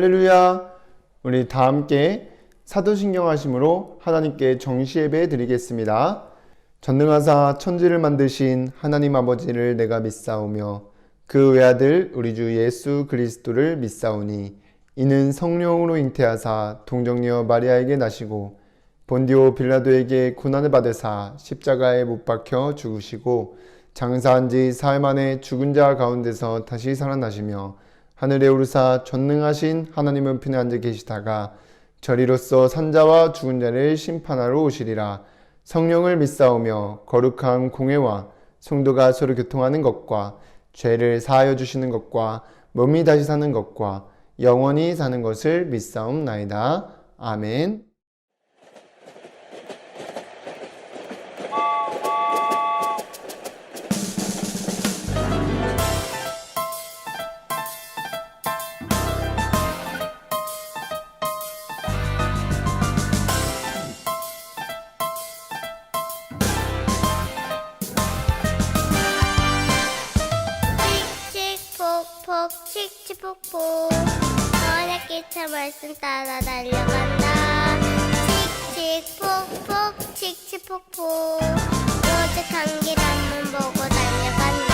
할렐루야. 우리 다 함께 사도신경 하심으로 하나님께 정시예배 드리겠습니다. 전능하사 천지를 만드신 하나님 아버지를 내가 믿사오며 그 외아들 우리 주 예수 그리스도를 믿사오니 이는 성령으로 잉태하사 동정녀 마리아에게 나시고 본디오 빌라도에게 고난을 받으사 십자가에 못 박혀 죽으시고 장사한 지 사흘 만에 죽은 자 가운데서 다시 살아나시며 하늘에 오르사 전능하신 하나님은 편에 앉아 계시다가 저리로서 산자와 죽은 자를 심판하러 오시리라. 성령을 믿사오며 거룩한 공회와 성도가 서로 교통하는 것과 죄를 사하여 주시는 것과 몸이 다시 사는 것과 영원히 사는 것을 믿사옵나이다. 아멘. 칙칙폭폭 칙칙폭폭 어렵기차 말씀 따라 달려간다. 칙칙폭폭 칙칙폭폭 오직 한 길 앞만 보고 달려간다.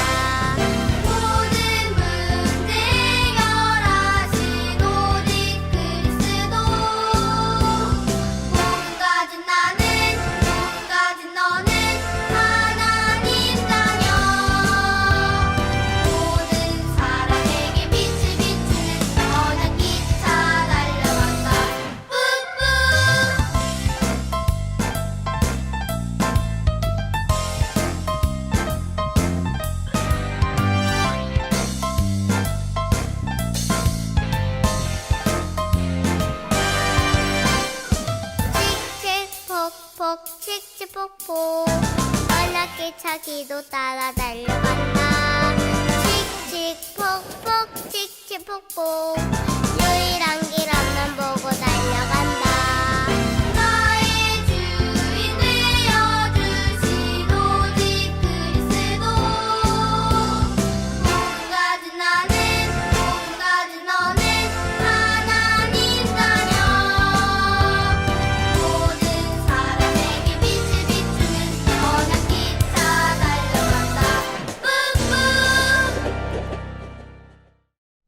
모든 문제 해결하신 오직 그리스도 몸 가진 나는 몸 가진 너는 하나님 자녀. 모든 사람에게 빛을 비추는 선한 기차 달려간다. 뿌뿌. 칙칙폭폭 칙칙폭폭 연락기차 기도 따라 달려간다. 칙칙폭폭 칙칙폭폭 유일한 길 앞만 보고 달려간다. 나의 주인 되어주신 오직 그리스도 몸 가진 나는 몸 가진 너는 하나님 자녀. 모든 사람에게 빛을 비추는 선한 기차 달려간다. 뿌뿌.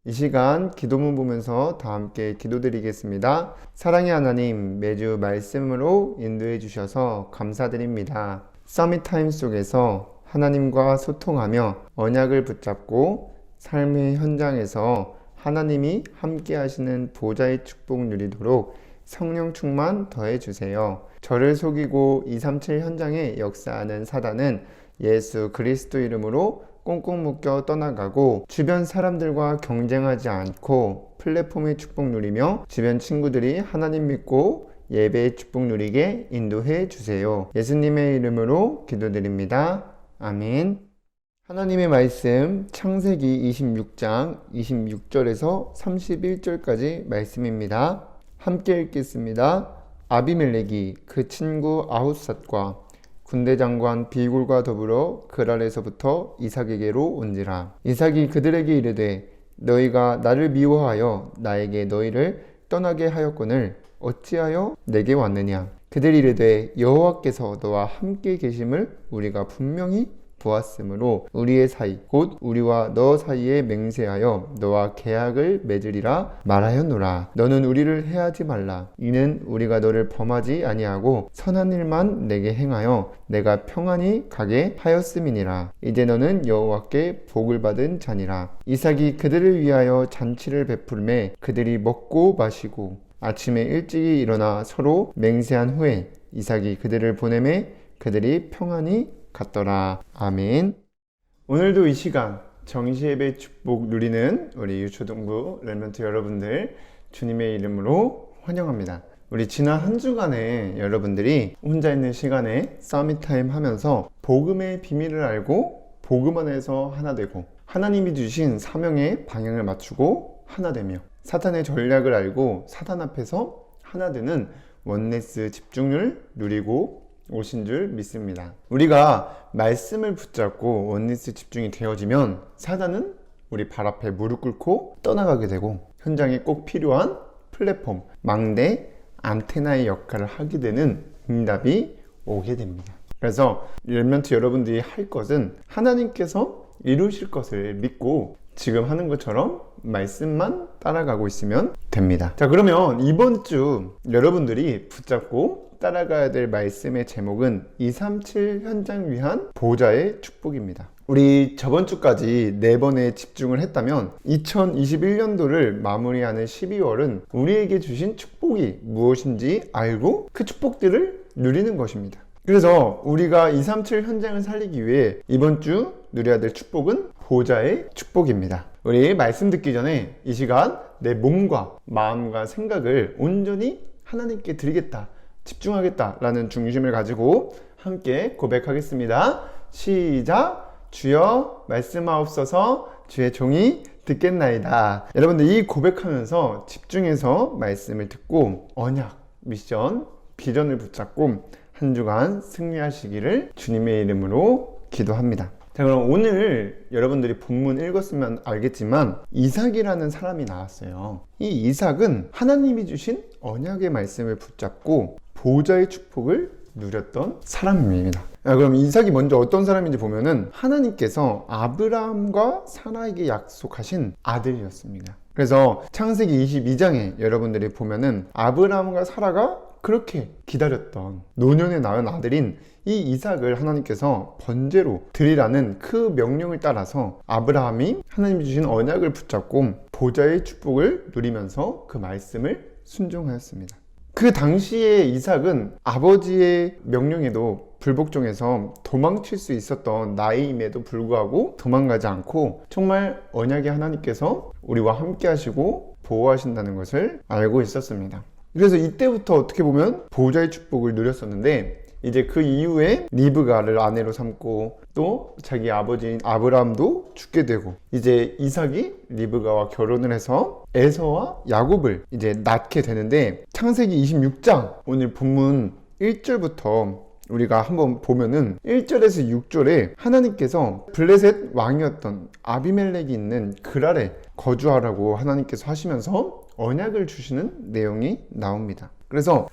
이 시간 기도문 보면서 다 함께 기도드리겠습니다. 사랑의 하나님, 매주 말씀으로 인도해 주셔서 감사드립니다. 서밋타임 속에서 하나님과 소통하며 언약을 붙잡고 삶의 현장에서 하나님이 함께 하시는 보좌의 축복 누리도록 성령 충만 더해 주세요. 저를 속이고 237 현장에 역사하는 사단은 예수 그리스도 이름으로 꽁꽁 묶여 떠나가고 주변 사람들과 경쟁하지 않고 플랫폼의 축복 누리며 주변 친구들이 하나님 믿고 예배의 축복 누리게 인도해 주세요. 예수님의 이름으로 기도드립니다. 아멘. 하나님의 말씀 창세기 26장 26절에서 31절까지 말씀입니다. 함께 읽겠습니다. 아비멜렉이 그 친구 아훗삿과 군대 장관 빌골과 더불어 그랄에서부터 이삭에게로 온지라. 이삭이 그들에게 이르되 너희가 나를 미워하여 나에게 너희를 떠나게 하였거늘 어찌하여 내게 왔느냐. 그들이 이르되 여호와께서 너와 함께 계심을 우리가 분명히 보았으므로 우리의 사이 곧 우리와 너 사이에 맹세하여 너와 계약을 맺으리라 말하였노라. 너는 우리를 해하지 말라. 이는 우리가 너를 범하지 아니하고 선한 일만 내게 행하여 내가 평안히 가게 하였음이니라. 이제 너는 여호와께 복을 받은 자니라. 이삭이 그들을 위하여 잔치를 베풀매 그들이 먹고 마시고 아침에 일찍이 일어나 서로 맹세한 후에 이삭이 그들을 보내매 그들이 평안히 갔더라. 아멘. 오늘도 이 시간 정시예배 축복 누리는 우리 유초동부 렘넌트 여러분들 주님의 이름으로 환영합니다. 우리 지난 한 주간에 여러분들이 혼자 있는 시간에 서밋타임 하면서 복음의 비밀을 알고 복음 안에서 하나 되고 하나님이 주신 사명의 방향을 맞추고 하나 되며 사탄의 전략을 알고 사탄 앞에서 하나 되는 원네스 집중을 누리고 오신 줄 믿습니다. 우리가 말씀을 붙잡고 원리스 집중이 되어지면 사단은 우리 발 앞에 무릎 꿇고 떠나가게 되고 현장에 꼭 필요한 플랫폼, 망대, 안테나의 역할을 하게 되는 응답이 오게 됩니다. 그래서 렘넌트 여러분들이 할 것은 하나님께서 이루실 것을 믿고 지금 하는 것처럼 말씀만 따라가고 있으면 됩니다. 자, 그러면 이번 주 여러분들이 붙잡고 따라가야 될 말씀의 제목은 237 현장 위한 보좌의 축복입니다. 우리 저번 주까지 4번에 집중을 했다면 2021년도를 마무리하는 12월은 우리에게 주신 축복이 무엇인지 알고 그 축복들을 누리는 것입니다. 그래서 우리가 237 현장을 살리기 위해 이번 주 누려야 될 축복은 보좌의 축복입니다. 우리 말씀 듣기 전에 이 시간 내 몸과 마음과 생각을 온전히 하나님께 드리겠다, 집중하겠다 라는 중심을 가지고 함께 고백하겠습니다. 시작! 주여 말씀하옵소서, 주의 종이 듣겠나이다. 여러분들 이 고백하면서 집중해서 말씀을 듣고 언약, 미션, 비전을 붙잡고 한 주간 승리하시기를 주님의 이름으로 기도합니다. 자, 그럼 오늘 여러분들이 본문 읽었으면 알겠지만 이삭이라는 사람이 나왔어요. 이 이삭은 하나님이 주신 언약의 말씀을 붙잡고 보좌의 축복을 누렸던 사람입니다. 그럼 이삭이 먼저 어떤 사람인지 보면은 하나님께서 아브라함과 사라에게 약속하신 아들이었습니다. 그래서 창세기 22장에 여러분들이 보면은 아브라함과 사라가 그렇게 기다렸던 노년에 낳은 아들인 이 이삭을 하나님께서 번제로 드리라는 그 명령을 따라서 아브라함이 하나님이 주신 언약을 붙잡고 보좌의 축복을 누리면서 그 말씀을 순종하였습니다. 그 당시에 이삭은 아버지의 명령에도 불복종해서 도망칠 수 있었던 나이임에도 불구하고 도망가지 않고 정말 언약의 하나님께서 우리와 함께 하시고 보호하신다는 것을 알고 있었습니다. 그래서 이때부터 어떻게 보면 보호자의 축복을 누렸었는데 이제 그 이후에 리브가를 아내로 삼고 또 자기 아버지인 아브라함도 죽게 되고 이제 이삭이 리브가와 결혼을 해서 에서와 야곱을 이제 낳게 되는데 창세기 26장 오늘 본문 1절부터 우리가 한번 보면은 1절에서 6절에 하나님께서 블레셋 왕이었던 아비멜렉이 있는 그랄에 거주하라고 하나님께서 하시면서 언약을 주시는 내용이 나옵니다. 그래서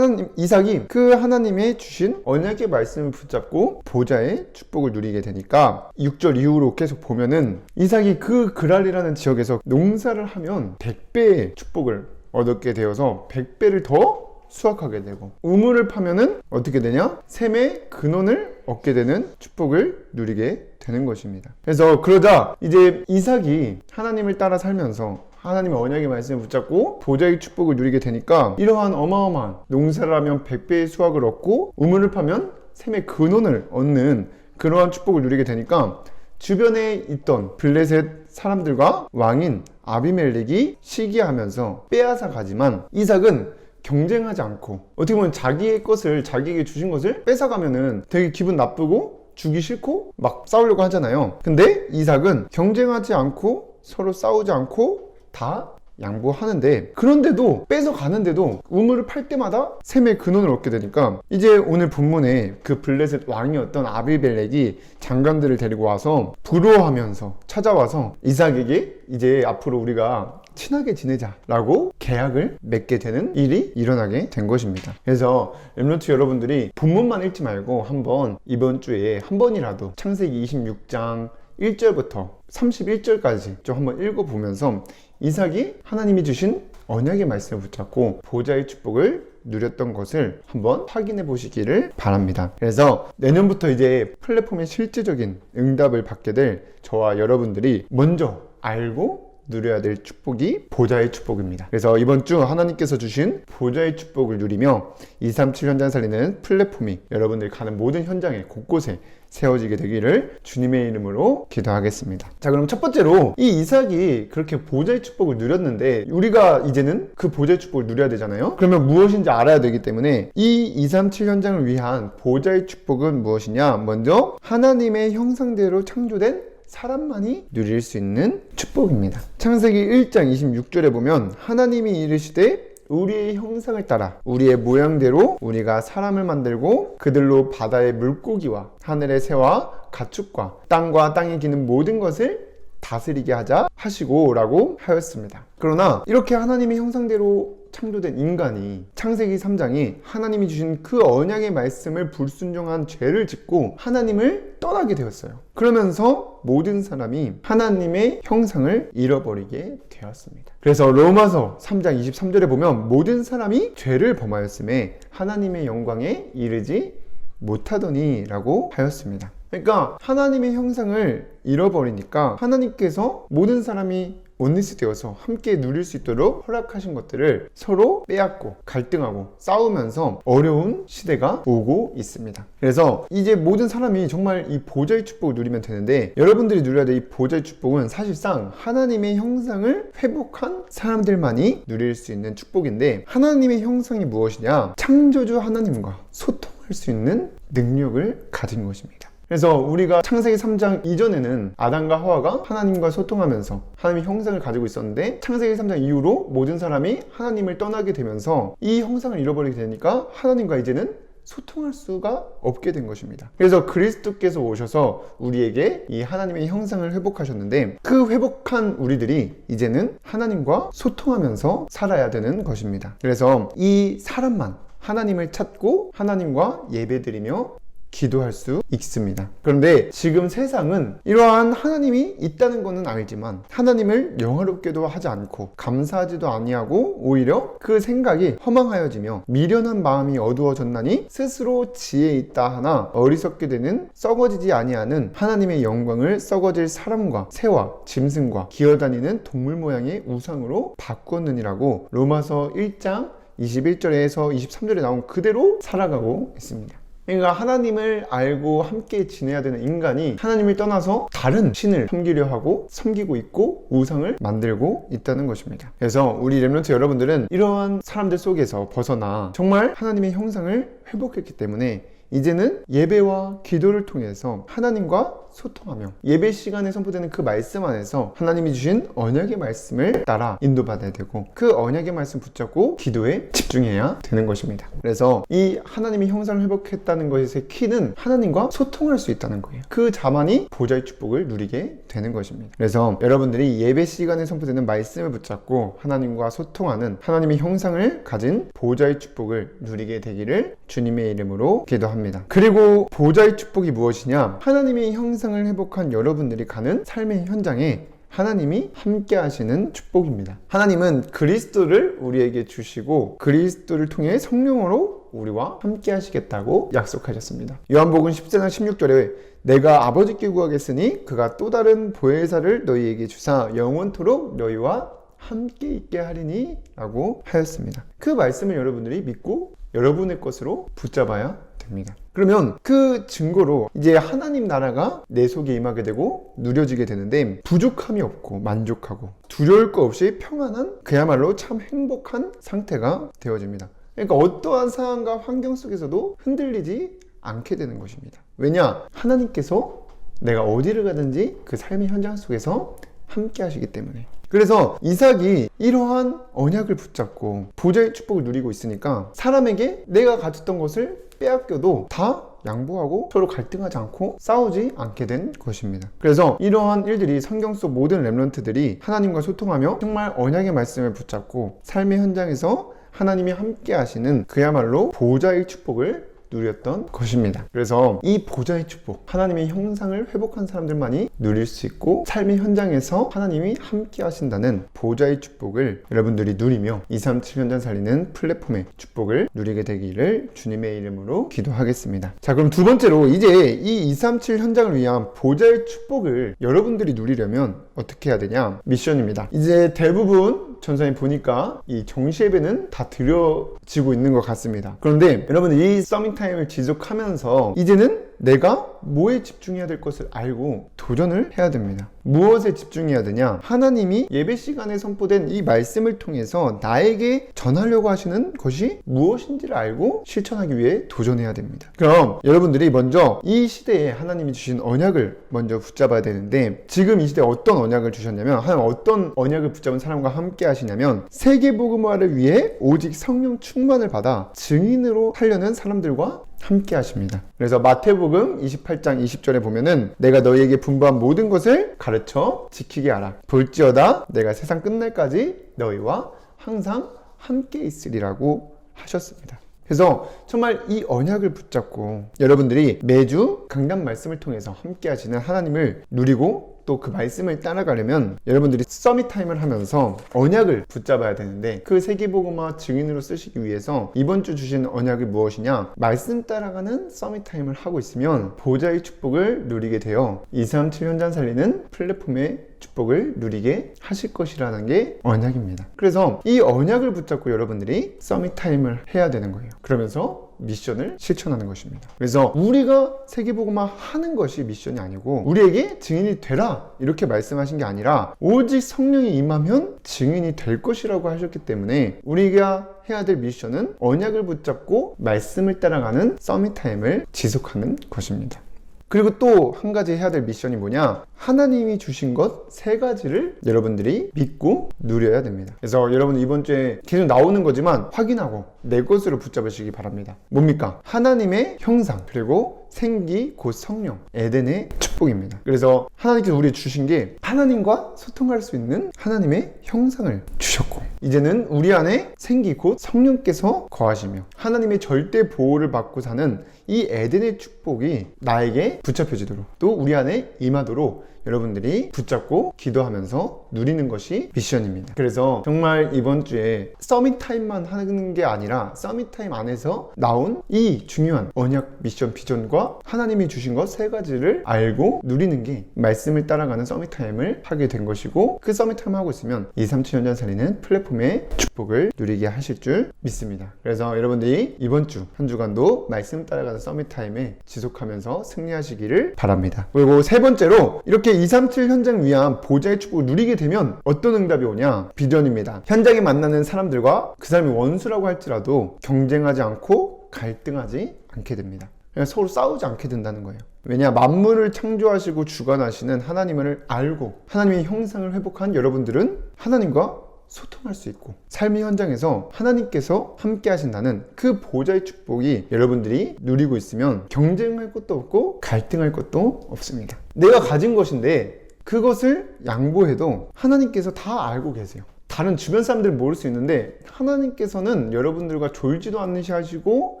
이삭이 그 하나님의 주신 언약의 말씀을 붙잡고 보좌의 축복을 누리게 되니까 6절 이후로 계속 보면은 이삭이 그 그랄이라는 지역에서 농사를 하면 100배의 축복을 얻게 되어서 100배를 더 수확하게 되고 우물을 파면은 어떻게 되냐? 샘의 근원을 얻게 되는 축복을 누리게 되는 것입니다. 그래서 그러자 이제 이삭이 하나님을 따라 살면서 하나님의 언약의 말씀을 붙잡고 보좌의 축복을 누리게 되니까 이러한 어마어마한 농사를 하면 100배의 수확을 얻고 우물을 파면 샘의 근원을 얻는 그러한 축복을 누리게 되니까 주변에 있던 블레셋 사람들과 왕인 아비멜렉이 시기하면서 빼앗아 가지만 이삭은 경쟁하지 않고 어떻게 보면 자기의 것을 자기에게 주신 것을 뺏어가면은 되게 기분 나쁘고 주기 싫고 막 싸우려고 하잖아요. 근데 이삭은 경쟁하지 않고 서로 싸우지 않고 다 양보하는데 그런데도 뺏어가는데도 우물을 팔 때마다 샘의 근원을 얻게 되니까 이제 오늘 본문에 그 블레셋 왕이었던 아비멜렉이 장관들을 데리고 와서 부러워하면서 찾아와서 이삭에게 이제 앞으로 우리가 친하게 지내자라고 계약을 맺게 되는 일이 일어나게 된 것입니다. 그래서 렘넌트 여러분들이 본문만 읽지 말고 한번 이번 주에 한 번이라도 창세기 26장 1절부터 31절까지 좀 한번 읽어보면서 이삭이 하나님이 주신 언약의 말씀을 붙잡고 보좌의 축복을 누렸던 것을 한번 확인해 보시기를 바랍니다. 그래서 내년부터 이제 플랫폼의 실제적인 응답을 받게 될 저와 여러분들이 먼저 알고 누려야 될 축복이 보좌의 축복입니다. 그래서 이번 주 하나님께서 주신 보좌의 축복을 누리며 237 현장 살리는 플랫폼이 여러분들이 가는 모든 현장에 곳곳에 세워지게 되기를 주님의 이름으로 기도하겠습니다. 자, 그럼 첫 번째로 이 이삭이 그렇게 보좌의 축복을 누렸는데 우리가 이제는 그 보좌의 축복을 누려야 되잖아요. 그러면 무엇인지 알아야 되기 때문에 이 237 현장을 위한 보좌의 축복은 무엇이냐? 먼저 하나님의 형상대로 창조된 사람만이 누릴 수 있는 축복입니다. 창세기 1장 26절에 보면 하나님이 이르시되 우리의 형상을 따라 우리의 모양대로 우리가 사람을 만들고 그들로 바다의 물고기와 하늘의 새와 가축과 땅과 땅에 기는 모든 것을 다스리게 하자 하시고 라고 하였습니다. 그러나 이렇게 하나님의 형상대로 창조된 인간이 창세기 3장이 하나님이 주신 그 언약의 말씀을 불순종한 죄를 짓고 하나님을 떠나게 되었어요. 그러면서 모든 사람이 하나님의 형상을 잃어버리게 되었습니다. 그래서 로마서 3장 23절에 보면 모든 사람이 죄를 범하였음에 하나님의 영광에 이르지 못하더니 라고 하였습니다. 그러니까 하나님의 형상을 잃어버리니까 하나님께서 모든 사람이 원리스 되어서 함께 누릴 수 있도록 허락하신 것들을 서로 빼앗고 갈등하고 싸우면서 어려운 시대가 오고 있습니다. 그래서 이제 모든 사람이 정말 이 보좌의 축복을 누리면 되는데, 여러분들이 누려야 될 이 보좌의 축복은 사실상 하나님의 형상을 회복한 사람들만이 누릴 수 있는 축복인데, 하나님의 형상이 무엇이냐? 창조주 하나님과 소통할 수 있는 능력을 가진 것입니다. 그래서 우리가 창세기 3장 이전에는 아담과 하와가 하나님과 소통하면서 하나님의 형상을 가지고 있었는데, 창세기 3장 이후로 모든 사람이 하나님을 떠나게 되면서 이 형상을 잃어버리게 되니까 하나님과 이제는 소통할 수가 없게 된 것입니다. 그래서 그리스도께서 오셔서 우리에게 이 하나님의 형상을 회복하셨는데, 그 회복한 우리들이 이제는 하나님과 소통하면서 살아야 되는 것입니다. 그래서 이 사람만 하나님을 찾고 하나님과 예배드리며 기도할 수 있습니다. 그런데 지금 세상은 이러한 하나님이 있다는 것은 알지만 하나님을 영화롭게도 하지 않고 감사하지도 아니하고 오히려 그 생각이 허망하여지며 미련한 마음이 어두워졌나니 스스로 지혜 있다 하나 어리석게 되는 썩어지지 아니하는 하나님의 영광을 썩어질 사람과 새와 짐승과 기어다니는 동물 모양의 우상으로 바꾸었느니라고 로마서 1장 21절에서 23절에 나온 그대로 살아가고 있습니다. 그러니까 하나님을 알고 함께 지내야 되는 인간이 하나님을 떠나서 다른 신을 섬기려 하고 섬기고 있고 우상을 만들고 있다는 것입니다. 그래서 우리 렘넌트 여러분들은 이러한 사람들 속에서 벗어나 정말 하나님의 형상을 회복했기 때문에 이제는 예배와 기도를 통해서 하나님과 소통하며 예배 시간에 선포되는 그 말씀 안에서 하나님이 주신 언약의 말씀을 따라 인도받아야 되고, 그 언약의 말씀 붙잡고 기도에 집중해야 되는 것입니다. 그래서 이 하나님의 형상을 회복했다는 것의 키는 하나님과 소통할 수 있다는 거예요. 그 자만이 보좌의 축복을 누리게 되는 것입니다. 그래서 여러분들이 예배 시간에 선포되는 말씀을 붙잡고 하나님과 소통하는 하나님의 형상을 가진 보좌의 축복을 누리게 되기를 주님의 이름으로 기도합니다. 그리고 보좌의 축복이 무엇이냐? 하나님의 형상을 회복한 여러분들이 가는 삶의 현장에 하나님이 함께 하시는 축복입니다. 하나님은 그리스도를 우리에게 주시고 그리스도를 통해 성령으로 우리와 함께 하시겠다고 약속하셨습니다. 요한복음 10장 16절에 내가 아버지께 구하겠으니 그가 또 다른 보혜사를 너희에게 주사 영원토록 너희와 함께 있게 하리니 라고 하였습니다. 그 말씀을 여러분들이 믿고 여러분의 것으로 붙잡아야 됩니다. 그러면 그 증거로 이제 하나님 나라가 내 속에 임하게 되고 누려지게 되는데, 부족함이 없고 만족하고 두려울 거 없이 평안한 그야말로 참 행복한 상태가 되어집니다. 그러니까 어떠한 상황과 환경 속에서도 흔들리지 않게 되는 것입니다. 왜냐? 하나님께서 내가 어디를 가든지 그 삶의 현장 속에서 함께 하시기 때문에. 그래서 이삭이 이러한 언약을 붙잡고 보좌의 축복을 누리고 있으니까 사람에게 내가 가졌던 것을 빼앗겨도 다 양보하고 서로 갈등하지 않고 싸우지 않게 된 것입니다. 그래서 이러한 일들이 성경 속 모든 렘넌트들이 하나님과 소통하며 정말 언약의 말씀을 붙잡고 삶의 현장에서 하나님이 함께 하시는 그야말로 보좌의 축복을 누렸던 것입니다. 그래서 이 보좌의 축복, 하나님의 형상을 회복한 사람들만이 누릴 수 있고 삶의 현장에서 하나님이 함께 하신다는 보좌의 축복을 여러분들이 누리며 237 현장 살리는 플랫폼의 축복을 누리게 되기를 주님의 이름으로 기도하겠습니다. 자, 그럼 두 번째로 이제 이 237 현장을 위한 보좌의 축복을 여러분들이 누리려면 어떻게 해야 되냐? 미션입니다. 이제 대부분 전선에 보니까 이 정시 예배는 다 드려지고 있는 것 같습니다. 그런데 여러분, 이 서밋 타임을 지속하면서 이제는 내가 뭐에 집중해야 될 것을 알고 도전을 해야 됩니다. 무엇에 집중해야 되냐? 하나님이 예배 시간에 선포된 이 말씀을 통해서 나에게 전하려고 하시는 것이 무엇인지를 알고 실천하기 위해 도전해야 됩니다. 그럼 여러분들이 먼저 이 시대에 하나님이 주신 언약을 먼저 붙잡아야 되는데, 지금 이 시대에 어떤 언약을 주셨냐면, 하나님 어떤 언약을 붙잡은 사람과 함께 하시냐면, 세계복음화를 위해 오직 성령 충만을 받아 증인으로 하려는 사람들과 함께 하십니다. 그래서 마태복음 28장 20절에 보면은 내가 너희에게 분부한 모든 것을 가르쳐 지키게 하라. 볼지어다 내가 세상 끝날까지 너희와 항상 함께 있으리라고 하셨습니다. 그래서 정말 이 언약을 붙잡고 여러분들이 매주 강단 말씀을 통해서 함께 하시는 하나님을 누리고 또 그 말씀을 따라가려면 여러분들이 서밋 타임을 하면서 언약을 붙잡아야 되는데 그 세계복음화 증인으로 쓰시기 위해서 이번 주 주신 언약이 무엇이냐? 말씀 따라가는 서밋 타임을 하고 있으면 보좌의 축복을 누리게 되어 237 현장 살리는 플랫폼의 축복을 누리게 하실 것이라는 게 언약입니다. 그래서 이 언약을 붙잡고 여러분들이 서밋 타임을 해야 되는 거예요. 그러면서 미션을 실천하는 것입니다. 그래서 우리가 세계복음화 하는 것이 미션이 아니고 우리에게 증인이 되라 이렇게 말씀하신 게 아니라 오직 성령이 임하면 증인이 될 것이라고 하셨기 때문에 우리가 해야 될 미션은 언약을 붙잡고 말씀을 따라가는 서밋 타임을 지속하는 것입니다. 그리고 또 한 가지 해야 될 미션이 뭐냐? 하나님이 주신 것 3가지를 여러분들이 믿고 누려야 됩니다. 그래서 여러분 이번 주에 계속 나오는 거지만 확인하고 내 것으로 붙잡으시기 바랍니다. 뭡니까? 하나님의 형상, 그리고 생기 곧 성령, 에덴의 축복입니다. 그래서 하나님께서 우리에게 주신 게 하나님과 소통할 수 있는 하나님의 형상을 주셨고 이제는 우리 안에 생기 곧 성령께서 거하시며 하나님의 절대 보호를 받고 사는 이 에덴의 축복이 나에게 붙잡혀지도록 또 우리 안에 임하도록 여러분들이 붙잡고 기도하면서 누리는 것이 미션입니다. 그래서 정말 이번 주에 서밋 타임만 하는 게 아니라 서밋 타임 안에서 나온 이 중요한 언약 미션 비전과 하나님이 주신 것 3가지를 알고 누리는 게 말씀을 따라가는 서밋 타임을 하게 된 것이고 그 서밋 타임 하고 있으면 237 현장 살리는 플랫폼의 축복을 누리게 하실 줄 믿습니다. 그래서 여러분들이 이번 주 한 주간도 말씀 따라가는 서밋 타임에 지속하면서 승리하시기를 바랍니다. 그리고 3번째로 이렇게 237 현장 위한 보좌의 축복을 누리게 되면 어떤 응답이 오냐? 비전입니다. 현장에 만나는 사람들과 그 사람이 원수라고 할지라도 경쟁하지 않고 갈등하지 않게 됩니다. 그냥 서로 싸우지 않게 된다는 거예요. 왜냐? 만물을 창조하시고 주관하시는 하나님을 알고 하나님의 형상을 회복한 여러분들은 하나님과 소통할 수 있고 삶의 현장에서 하나님께서 함께 하신다는 그 보좌의 축복이 여러분들이 누리고 있으면 경쟁할 것도 없고 갈등할 것도 없습니다. 내가 가진 것인데 그것을 양보해도 하나님께서 다 알고 계세요. 다른 주변 사람들은 모를 수 있는데 하나님께서는 여러분들과 졸지도 않으시 하시고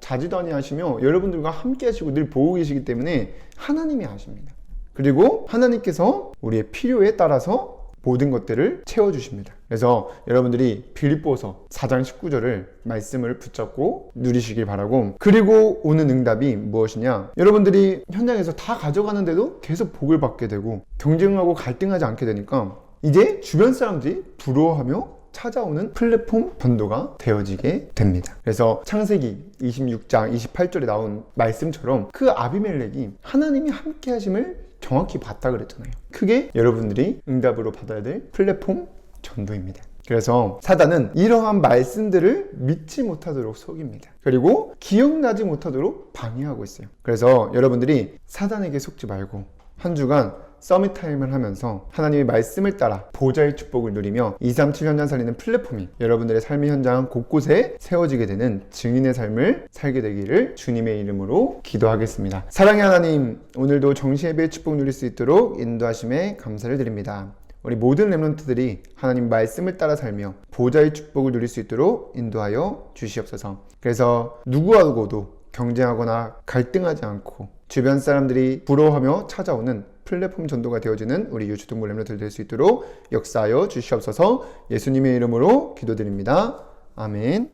자지도 아니하시며 여러분들과 함께 하시고 늘 보고 계시기 때문에 하나님이 아십니다. 그리고 하나님께서 우리의 필요에 따라서 모든 것들을 채워주십니다. 그래서 여러분들이 빌립보서 4장 19절을 말씀을 붙잡고 누리시길 바라고 그리고 오는 응답이 무엇이냐? 여러분들이 현장에서 다 가져가는데도 계속 복을 받게 되고 경쟁하고 갈등하지 않게 되니까 이제 주변 사람들이 부러워하며 찾아오는 플랫폼 전도가 되어지게 됩니다. 그래서 창세기 26장 28절에 나온 말씀처럼 그 아비멜렉이 하나님이 함께 하심을 정확히 봤다 그랬잖아요. 그게 여러분들이 응답으로 받아야 될 플랫폼 전도입니다. 그래서 사단은 이러한 말씀들을 믿지 못하도록 속입니다. 그리고 기억나지 못하도록 방해하고 있어요. 그래서 여러분들이 사단에게 속지 말고 한 주간 서밋 타임을 하면서 하나님의 말씀을 따라 보좌의 축복을 누리며 237 현장 살리는 플랫폼이 여러분들의 삶의 현장 곳곳에 세워지게 되는 증인의 삶을 살게 되기를 주님의 이름으로 기도하겠습니다. 사랑의 하나님, 오늘도 정시예배의 축복 누릴 수 있도록 인도하심에 감사를 드립니다. 우리 모든 렘넌트들이 하나님 말씀을 따라 살며 보좌의 축복을 누릴 수 있도록 인도하여 주시옵소서. 그래서 누구하고도 경쟁하거나 갈등하지 않고 주변 사람들이 부러워하며 찾아오는 플랫폼 전도가 되어지는 우리 유주동물 렘넌트들 될 수 있도록 역사하여 주시옵소서. 예수님의 이름으로 기도드립니다. 아멘.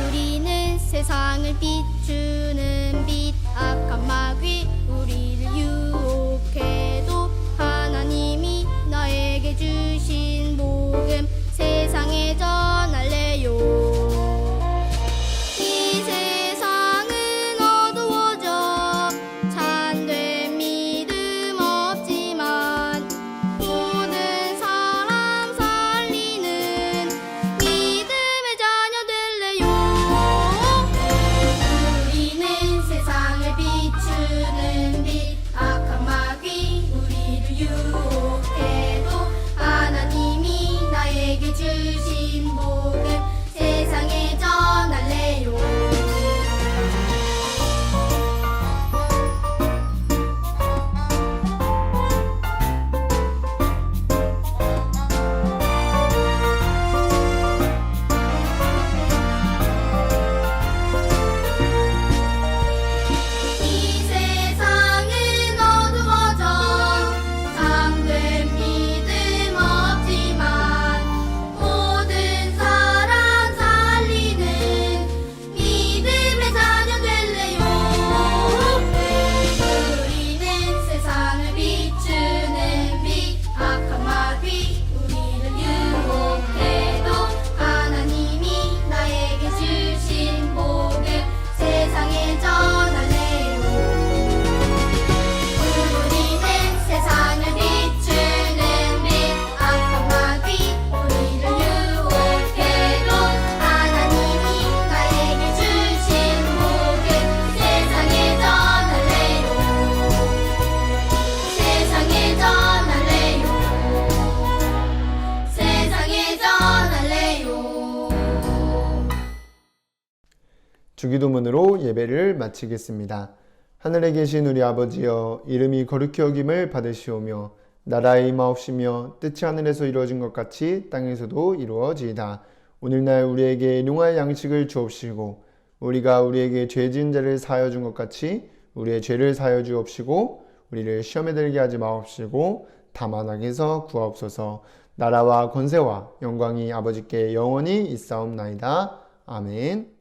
우리는 세상을 비추는 빛 악한 마귀 우리를 유혹해도 하나님이 나에게 주신 복음 세상에 전할래요. 이 세상은 어두워져 참된 주신 복음 세상에 전할래요. 이 세상은 어두워져 참된 믿음 없지만 모든 사람 살리는 믿음의 자녀 될래요. 우리는 세상을 비추는 빛 악한 마귀 우리를 유혹해도 하나님이 나에게 주신 복음 세상에 전할래요. 우리는 세상을 비추는 빛 악한 마귀 우리를 유혹해도 하나님이 나에게 주신 복음 세상에 전할래요. 세상에 전할래요. 세상에 전할래요. 주기도문으로 예배를 마치겠습니다. 하늘에 계신 우리 아버지여, 이름이 거룩히 여김을 받으시오며 나라의 임하옵시며 뜻이 하늘에서 이루어진 것 같이 땅에서도 이루어지이다. 오늘날 우리에게 일용할 양식을 주옵시고 우리가 우리에게 죄 지은 자를 사하여 준 것 같이 우리의 죄를 사하여 주옵시고 우리를 시험에 들게 하지 마옵시고 다만 악에서 구하옵소서. 나라와 권세와 영광이 아버지께 영원히 있사옵나이다. 아멘.